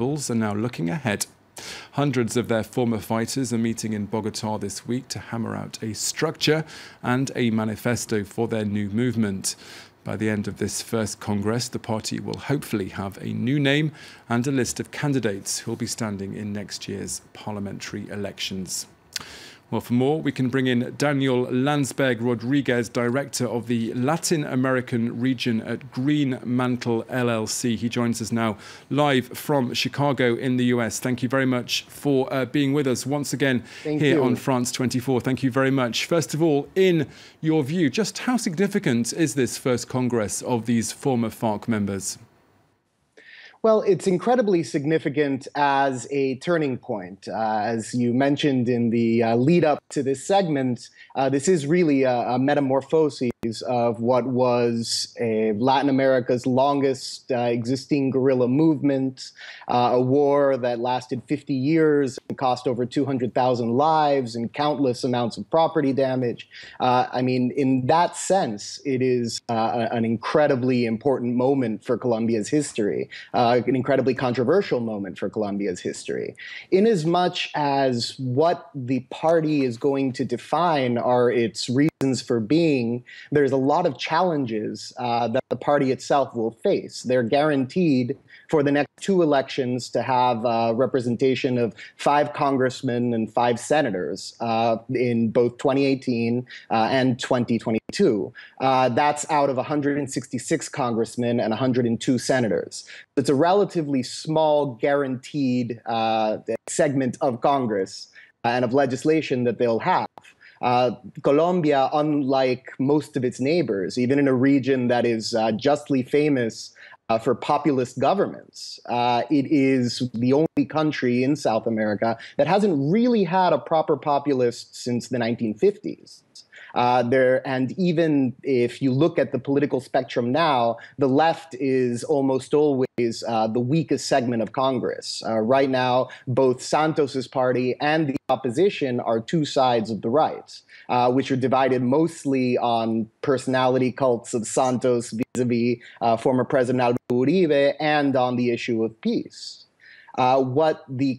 rebels are now looking ahead. Hundreds of their former fighters are meeting in Bogota this week to hammer out a structure and a manifesto for their new movement. By the end of this first Congress, the party will hopefully have a new name and a list of candidates who will be standing in next year's parliamentary elections. Well, for more, we can bring in Daniel Lansberg Rodriguez, director of the Latin American region at Green Mantle LLC. He joins us now live from Chicago in the US. Thank you very much for being with us once again here on France 24. Thank you very much. First of all, in your view, just how significant is this first Congress of these former FARC members? Well, it's incredibly significant as a turning point. As you mentioned in the lead up to this segment, this is really a metamorphosis of what was Latin America's longest existing guerrilla movement, a war that lasted 50 years and cost over 200,000 lives and countless amounts of property damage. I mean, in that sense, it is an incredibly important moment for Colombia's history. An incredibly controversial moment for Colombia's history. Inasmuch as what the party is going to define are its reasons for being, there's a lot of challenges that the party itself will face. They're guaranteed for the next two elections to have a representation of 5 congressmen and 5 senators in both 2018 and 2022. That's out of 166 congressmen and 102 senators. It's a relatively small guaranteed segment of Congress and of legislation that they'll have. Colombia, unlike most of its neighbors, even in a region that is justly famous for populist governments, it is the only country in South America that hasn't really had a proper populist since the 1950s. And even if you look at the political spectrum now, the left is almost always the weakest segment of Congress. Right now, both Santos's party and the opposition are two sides of the right, which are divided mostly on personality cults of Santos vis-a-vis former President Alvaro Uribe and on the issue of peace. What the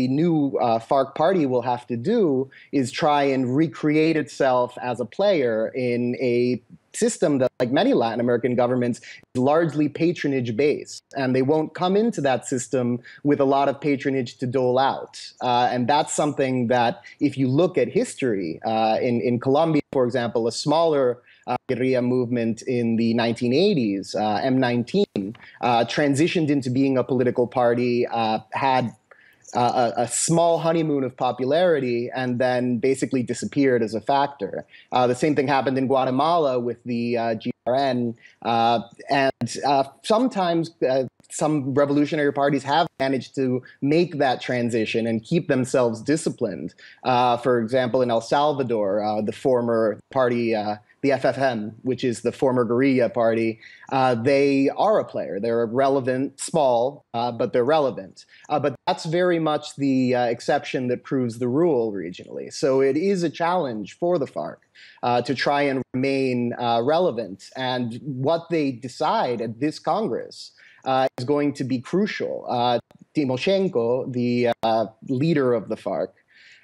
new FARC party will have to do is try and recreate itself as a player in a system that, like many Latin American governments, is largely patronage-based. And they won't come into that system with a lot of patronage to dole out. And that's something that, if you look at history, in Colombia, for example, a smaller guerrilla movement in the 1980s, M19, transitioned into being a political party, had a small honeymoon of popularity, and then basically disappeared as a factor. The same thing happened in Guatemala with the GRN, and sometimes some revolutionary parties have managed to make that transition and keep themselves disciplined. For example, in El Salvador, the former party, the FFM, which is the former guerrilla party, they are a player. They're relevant, small, but they're relevant. But that's very much the exception that proves the rule regionally. So it is a challenge for the FARC to try and remain relevant. And what they decide at this Congress is going to be crucial. Timoshenko, the leader of the FARC,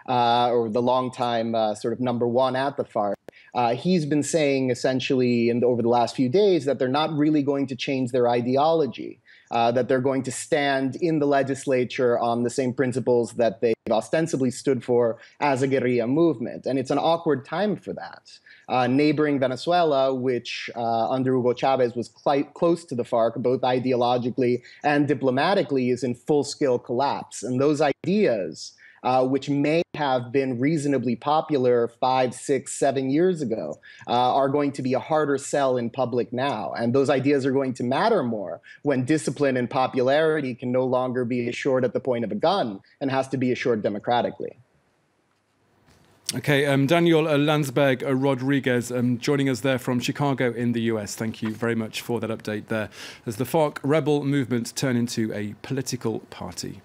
or the longtime sort of #1 at the FARC, he's been saying essentially over the last few days that they're not really going to change their ideology, that they're going to stand in the legislature on the same principles that they've ostensibly stood for as a guerrilla movement. And it's an awkward time for that. Neighboring Venezuela, which under Hugo Chavez was quite close to the FARC, both ideologically and diplomatically, is in full-scale collapse. And those ideas, which may have been reasonably popular 5, 6, 7 years ago, are going to be a harder sell in public now. And those ideas are going to matter more when discipline and popularity can no longer be assured at the point of a gun and has to be assured democratically. Okay, Daniel Lansberg Rodriguez joining us there from Chicago in the US. Thank you very much for that update there as the FARC rebel movement turn into a political party.